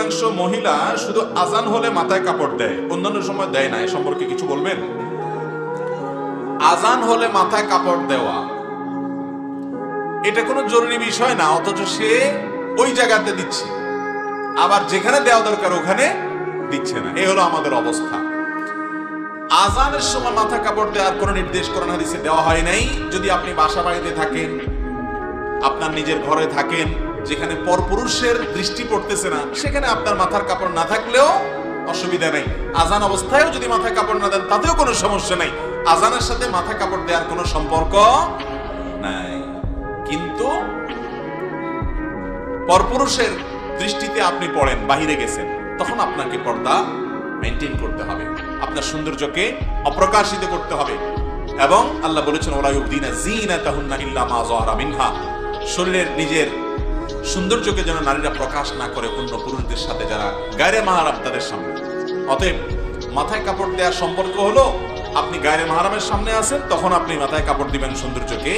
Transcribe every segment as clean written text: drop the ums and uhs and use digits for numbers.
অধিকাংশ মহিলা শুধু আজান হলে মাথায় কাপড় দেয়, অন্যান্য সময় দেয় না, এ সম্পর্কে কিছু বলবেন? আজান হলে মাথায় কাপড় দেওয়া এটা কোনো জরুরি বিষয় না, অথচ সে ওই জায়গাতে দিচ্ছে, আবার যেখানে দেওয়া দরকার ওখানে দিচ্ছে না। এই হলো আমাদের অবস্থা। আজানের সময় মাথা কাপড় দেওয়ার কোনো নির্দেশ কোরআন হাদিসে দেওয়া হয় নাই। যদি আপনি বাসা বাড়িতে থাকেন, আপনার নিজের ঘরে থাকেন, যেখানে পরপুরুষের দৃষ্টি পড়তেছে না, সেখানে আপনার মাথার কাপড় না থাকলেও অসুবিধা নেই। আজান অবস্থায়ও যদি মাথায় কাপড় না দেন তাতেও কোনো সমস্যা নেই। আজানের সাথে মাথা কাপড় দেওয়ার কোনো সম্পর্ক নাই। কিন্তু পরপুরুষের দৃষ্টিতে আপনি পড়েন, বাহিরে গেছেন, তখন আপনাকে পর্দা মেইনটেইন করতে হবে, আপনার সৌন্দর্যকে অপ্রকাশিত করতে হবে। এবং আল্লাহ বলেছেন ওয়ালা ইউবদিনা যিনাতাহুন্না ইল্লা মা যাহারা মিনহা, শরীরের নিজের সৌন্দর্যকে যেন নারীরা প্রকাশ না করে অন্য পুরুষদের সাথে যারা গায়রে মাহরাম তাদের সামনে। অতএব মাথায় কাপড় দেওয়ার সম্পর্ক হলো আপনি গায়রে মাহরামের সামনে আছেন, তখন আপনি মাথায় কাপড় দিবেন, সৌন্দর্যকে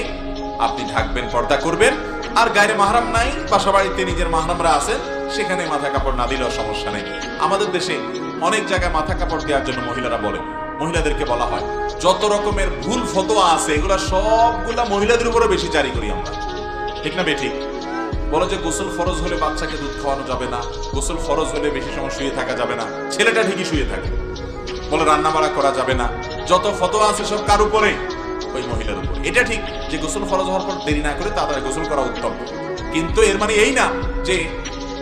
আপনি ঢাকবেন, পর্দা করবেন। আর গায়রে মাহরাম নাই, বাসা বাড়িতে নিজের মাহরামরা আছেন, সেখানে মাথায় কাপড় না দিলেও সমস্যা নেই। আমাদের দেশে অনেক জায়গায় মাথা কাপড় দেওয়ার জন্য মহিলারা বলে, মহিলাদেরকে বলা হয় যত রকমের ভুল ফতোয়া আছে এগুলা সবগুলা মহিলাদের উপরে বেশি জারি করি আমরা, ঠিক না বেঠিক? বলো যে গোসল ফরজ হলে বাচ্চাকে দুধ খাওয়ানো যাবে না, গোসল ফরজ হলে বেশি সময় শুয়ে থাকা যাবে না, ছেলেটা ঠিকই শুয়ে থাকে। বলে রান্না বাড়া করা যাবে না, যত ফতোয়া আছে সব কার উপরে? ওই মহিলার উপর। এটা ঠিক যে গোসল ফরজ হওয়ার পর দেরি না করে তাড়াতাড়ি গোসল করা উত্তম, কিন্তু এর মানে এই না যে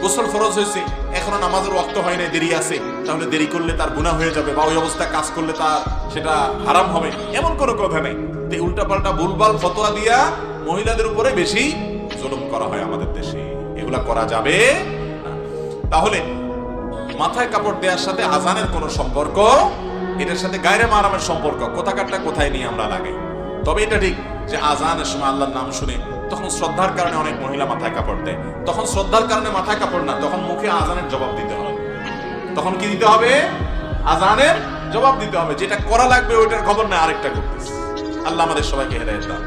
গোসল ফরজ হয়েছে এখনো নামাজের ওয়াক্ত হয় না, দেরি আছে, তাহলে দেরি করলে তার গুনাহ হয়ে যাবে বা ওই অবস্থায় কাজ করলে তার সেটা হারাম হবে, এমন কোনো কথা নেই। তো উল্টা পাল্টা ভুলভাল ফতোয়া দিয়া মহিলাদের উপরে বেশি জুলুম করা হয় আমাদের দেশে, এগুলা করা যাবে না। তাহলে মাথায় কাপড় দেওয়ার সাথে আজানের কোনো সম্পর্ক, এটার সাথে গায়রে মাহরামের সম্পর্ক কোথাকারটা কোথায় নিয়ে আমরা লাগাই। তবে এটা ঠিক যে আজানের সময় আল্লাহর নাম শুনে তখন শ্রদ্ধার কারণে অনেক মহিলা মাথায় কাপড় দেয়, তখন শ্রদ্ধার কারণে মাথায় কাপড় না, তখন মুখে আজানের জবাব দিতে হবে। তখন কি দিতে হবে? আজানের জবাব দিতে হবে। যেটা করা লাগবে ওইটার খবর না, আরেকটা করতেছে। আল্লাহ আমাদের সবাইকে হেদায়েত দান।